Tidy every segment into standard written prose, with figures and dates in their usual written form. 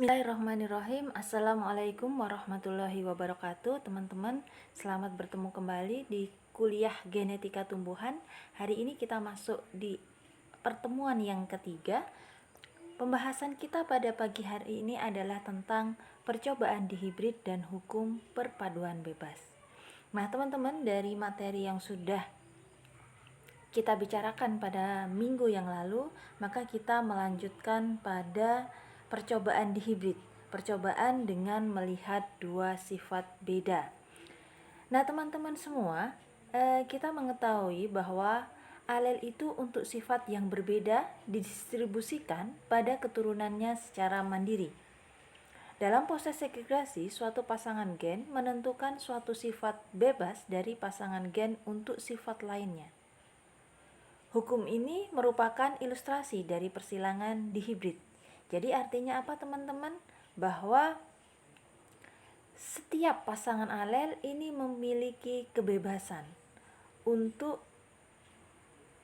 Bismillahirrahmanirrahim. Assalamualaikum warahmatullahi wabarakatuh. Teman-teman, selamat bertemu kembali di kuliah genetika tumbuhan. Hari ini kita masuk di pertemuan yang ketiga. Pembahasan kita pada pagi hari ini adalah tentang percobaan dihibrid dan hukum perpaduan bebas. Nah, teman-teman, dari materi yang sudah kita bicarakan pada minggu yang lalu, maka kita melanjutkan pada percobaan dihibrid, percobaan dengan melihat dua sifat beda. Nah, teman-teman semua, kita mengetahui bahwa alel itu untuk sifat yang berbeda didistribusikan pada keturunannya secara mandiri. Dalam proses segregasi, suatu pasangan gen menentukan suatu sifat bebas dari pasangan gen untuk sifat lainnya. Hukum ini merupakan ilustrasi dari persilangan dihibrid. Jadi artinya apa, teman-teman? Bahwa setiap pasangan alel ini memiliki kebebasan untuk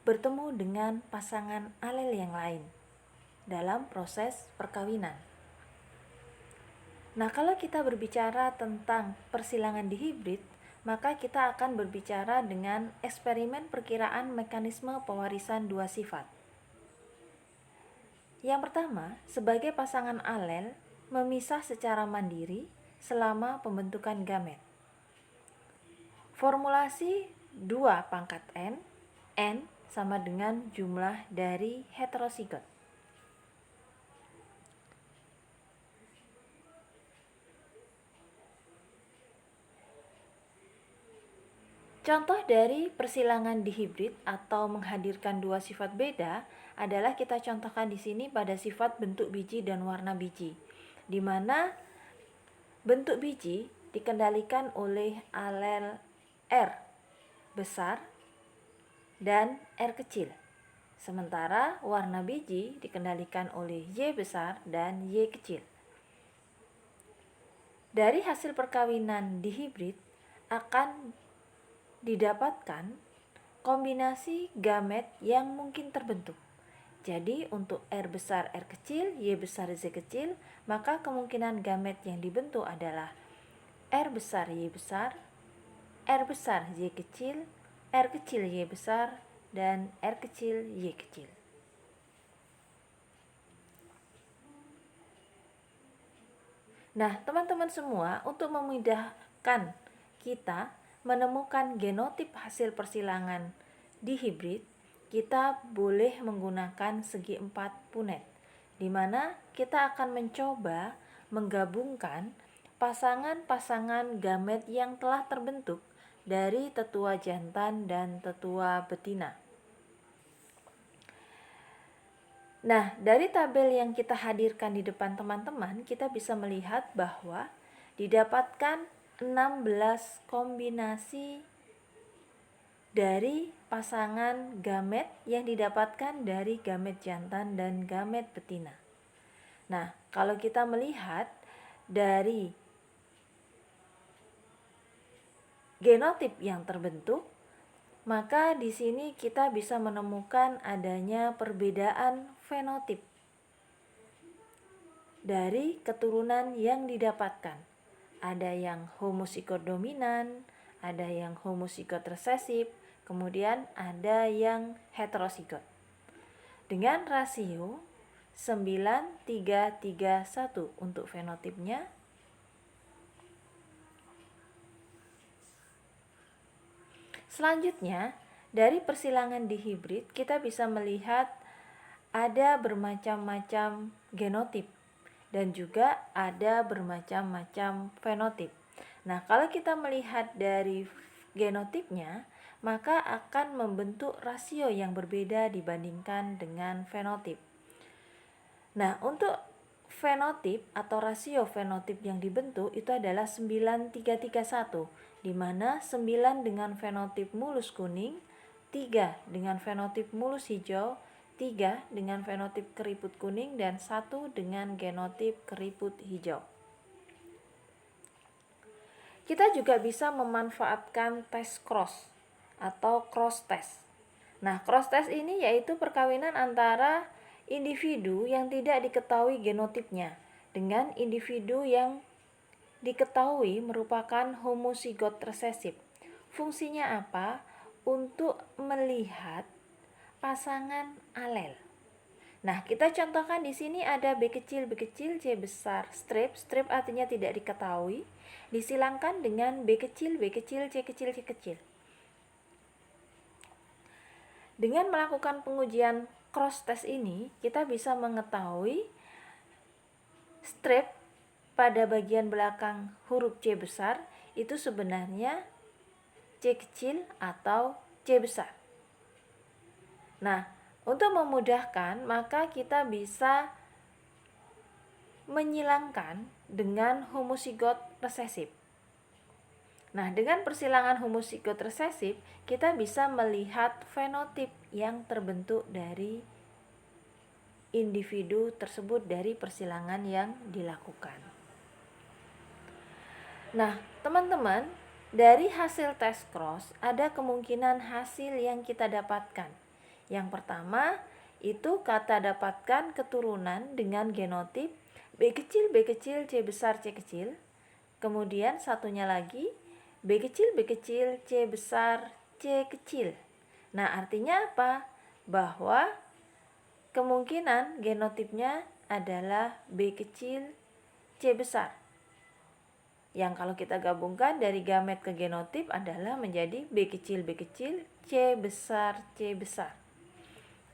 bertemu dengan pasangan alel yang lain dalam proses perkawinan. Nah, kalau kita berbicara tentang persilangan dihibrid, maka kita akan berbicara dengan eksperimen perkiraan mekanisme pewarisan dua sifat. Yang pertama, sebagai pasangan alel memisah secara mandiri selama pembentukan gamet. Formulasi 2 pangkat N sama dengan jumlah dari heterosigot. Contoh dari persilangan dihibrid atau menghadirkan dua sifat beda adalah kita contohkan di sini pada sifat bentuk biji dan warna biji, di mana bentuk biji dikendalikan oleh alel R besar dan R kecil, sementara warna biji dikendalikan oleh Y besar dan Y kecil. Dari hasil perkawinan dihibrid akan didapatkan kombinasi gamet yang mungkin terbentuk. Jadi untuk R besar R kecil, Y besar Z kecil, maka kemungkinan gamet yang dibentuk adalah R besar Y besar, R besar Y kecil, R kecil Y besar, dan R kecil Y kecil. Nah, teman-teman semua, untuk memudahkan kita menemukan genotip hasil persilangan dihibrid, kita boleh menggunakan segi 4 Punnett, di mana kita akan mencoba menggabungkan pasangan-pasangan gamet yang telah terbentuk dari tetua jantan dan tetua betina. Nah, dari tabel yang kita hadirkan di depan teman-teman, kita bisa melihat bahwa didapatkan 16 kombinasi dari pasangan gamet yang didapatkan dari gamet jantan dan gamet betina. Nah, kalau kita melihat dari genotip yang terbentuk, maka di sini kita bisa menemukan adanya perbedaan fenotip dari keturunan yang didapatkan. Ada yang homozigot dominan, ada yang homozigot resesif, kemudian ada yang heterozigot. Dengan rasio 9:3:1 untuk fenotipnya. Selanjutnya, dari persilangan dihibrid kita bisa melihat ada bermacam-macam genotip dan juga ada bermacam-macam fenotip. Nah, kalau kita melihat dari genotipnya, maka akan membentuk rasio yang berbeda dibandingkan dengan fenotip. Nah, untuk fenotip atau rasio fenotip yang dibentuk itu adalah 9:3:1, di mana 9 dengan fenotip mulus kuning, 3 dengan fenotip mulus hijau, 3 dengan fenotip keriput kuning, dan 1 dengan genotip keriput hijau. Kita juga bisa memanfaatkan tes cross atau cross test. Nah, cross test ini yaitu perkawinan antara individu yang tidak diketahui genotipnya. dengan individu yang diketahui merupakan homozigot resesif. Fungsinya apa? Untuk melihat pasangan alel. Nah, kita contohkan di sini ada B kecil, C besar, strip artinya tidak diketahui, disilangkan dengan B kecil, C kecil. Dengan melakukan pengujian cross test ini, kita bisa mengetahui strip pada bagian belakang huruf C besar itu sebenarnya C kecil atau C besar. Nah, untuk memudahkan, maka kita bisa menyilangkan dengan homozigot resesif. Nah, dengan persilangan homozigot resesif, kita bisa melihat fenotip yang terbentuk dari individu tersebut dari persilangan yang dilakukan. Nah, teman-teman, dari hasil tes cross ada kemungkinan hasil yang kita dapatkan. Yang pertama, itu kata dapatkan keturunan dengan genotip B kecil, C besar, C kecil. Kemudian satunya lagi B kecil, C besar, C kecil. Nah, artinya apa? Bahwa kemungkinan genotipnya adalah B kecil, C besar. Yang kalau kita gabungkan dari gamet ke genotip adalah menjadi B kecil, C besar, C besar.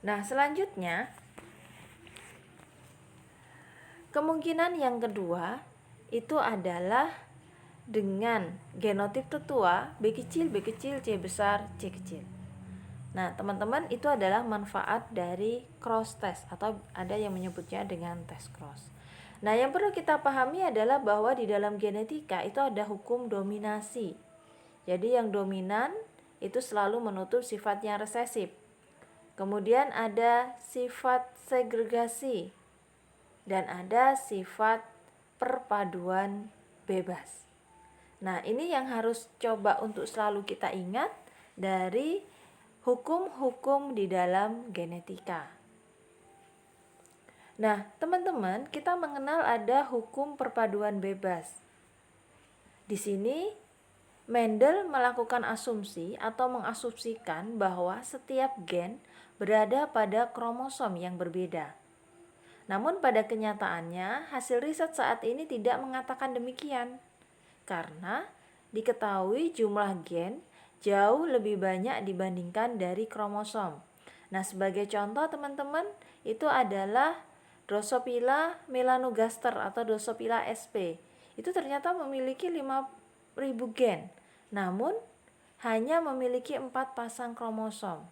Nah, selanjutnya kemungkinan yang kedua itu adalah dengan genotip tetua B kecil, C besar, C kecil. Nah, teman-teman, itu adalah manfaat dari cross test atau ada yang menyebutnya dengan tes cross. Nah, yang perlu kita pahami adalah bahwa di dalam genetika itu ada hukum dominasi. Jadi yang dominan itu selalu menutup sifatnya resesif. Kemudian ada sifat segregasi dan ada sifat perpaduan bebas. Nah, ini yang harus coba untuk selalu kita ingat dari hukum-hukum di dalam genetika. Nah, teman-teman, kita mengenal ada hukum perpaduan bebas. Di sini Mendel melakukan asumsi atau mengasumsikan bahwa setiap gen berada pada kromosom yang berbeda. Namun pada kenyataannya, hasil riset saat ini tidak mengatakan demikian. Karena diketahui jumlah gen jauh lebih banyak dibandingkan dari kromosom. Nah, sebagai contoh teman-teman, itu adalah Drosophila melanogaster atau Drosophila sp. Itu ternyata memiliki 5.000 gen, namun hanya memiliki 4 pasang kromosom.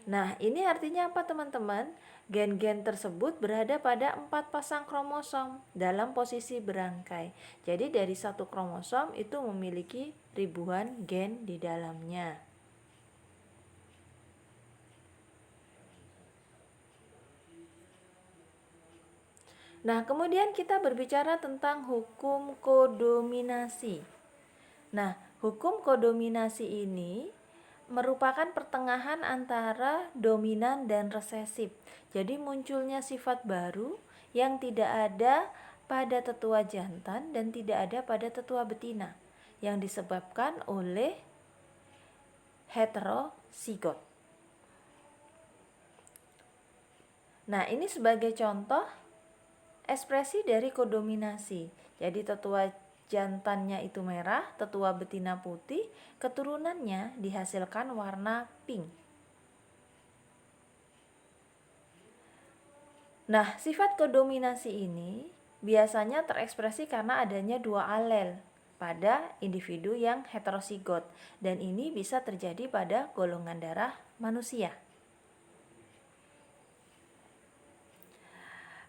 Nah, ini artinya apa teman-teman? Gen-gen tersebut berada pada 4 pasang kromosom dalam posisi berangkai. Jadi dari satu kromosom itu memiliki ribuan gen di dalamnya. Nah, kemudian kita berbicara tentang hukum kodominasi. Nah, hukum kodominasi ini merupakan pertengahan antara dominan dan resesif. Jadi munculnya sifat baru yang tidak ada pada tetua jantan dan tidak ada pada tetua betina yang disebabkan oleh heterozigot. Nah, ini sebagai contoh ekspresi dari kodominasi. Jadi tetua jantannya itu merah, tetua betina putih, keturunannya dihasilkan warna pink. Nah, sifat kodominasi ini biasanya terekspresi karena adanya 2 alel pada individu yang heterozigot, dan ini bisa terjadi pada golongan darah manusia.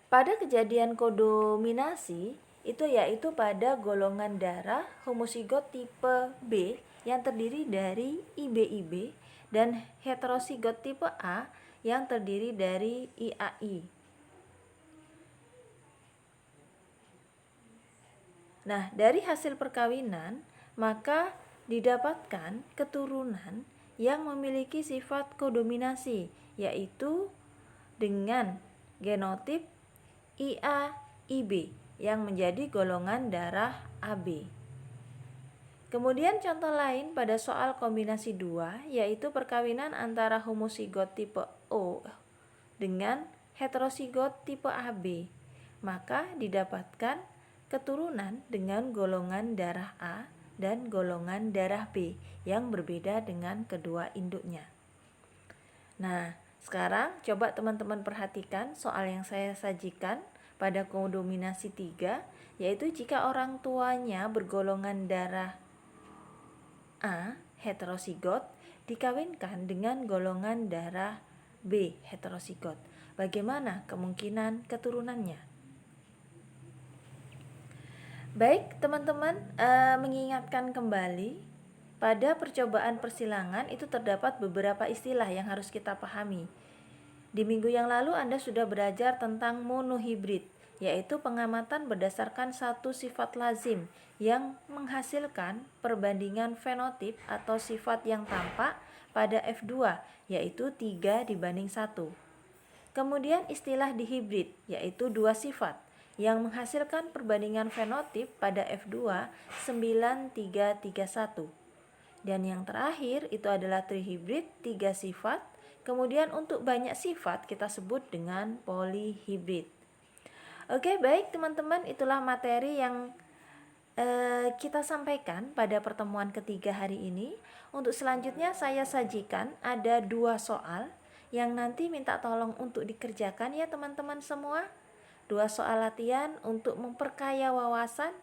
Pada kejadian kodominasi itu yaitu pada golongan darah homozigot tipe B yang terdiri dari IBIB dan heterozigot tipe A yang terdiri dari IAI. Nah, dari hasil perkawinan maka didapatkan keturunan yang memiliki sifat kodominasi, yaitu dengan genotip IA IB yang menjadi golongan darah AB. Kemudian contoh lain pada soal kombinasi 2 yaitu perkawinan antara homozigot tipe O dengan heterozigot tipe AB. Maka didapatkan keturunan dengan golongan darah A dan golongan darah B yang berbeda dengan kedua induknya. Nah, sekarang coba teman-teman perhatikan soal yang saya sajikan pada kombinasi 3, yaitu jika orang tuanya bergolongan darah A heterozigot dikawinkan dengan golongan darah B heterozigot. Bagaimana kemungkinan keturunannya? Baik, teman-teman, mengingatkan kembali pada percobaan persilangan itu terdapat beberapa istilah yang harus kita pahami. Di minggu yang lalu Anda sudah belajar tentang monohibrid, yaitu pengamatan berdasarkan satu sifat lazim yang menghasilkan perbandingan fenotip atau sifat yang tampak pada F2, yaitu 3:1. Kemudian istilah dihibrid, yaitu dua sifat yang menghasilkan perbandingan fenotip pada F2 9:3:1. Dan yang terakhir itu adalah trihibrid, 3 sifat. Kemudian untuk banyak sifat kita sebut dengan polihibrid. Oke, baik teman-teman, itulah materi yang kita sampaikan pada pertemuan ketiga hari ini. Untuk selanjutnya saya sajikan ada 2 soal yang nanti minta tolong untuk dikerjakan ya teman-teman semua. 2 soal latihan untuk memperkaya wawasan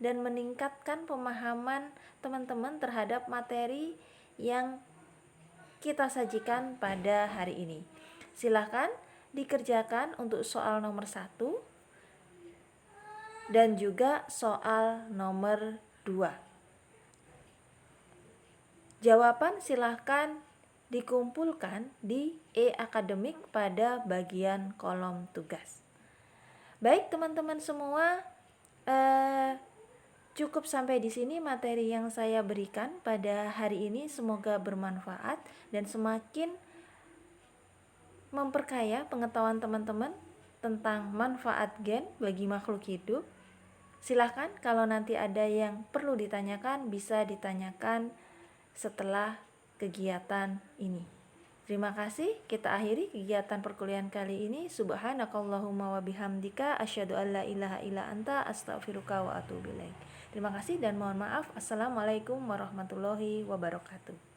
dan meningkatkan pemahaman teman-teman terhadap materi yang kita sajikan pada hari ini. Silahkan dikerjakan untuk soal nomor 1 dan juga soal nomor 2. Jawaban silahkan dikumpulkan di e-akademik pada bagian kolom tugas. Baik teman-teman semua, cukup sampai di sini materi yang saya berikan pada hari ini. Semoga bermanfaat dan semakin memperkaya pengetahuan teman-teman tentang manfaat gen bagi makhluk hidup. Silahkan kalau nanti ada yang perlu ditanyakan bisa ditanyakan setelah kegiatan ini. Terima kasih, kita akhiri kegiatan perkuliahan kali ini. Subhanakallahumma wa bihamdika asyhadu an la ilaha illa anta astaghfiruka wa atubu ilaik. Terima kasih dan mohon maaf. Assalamualaikum warahmatullahi wabarakatuh.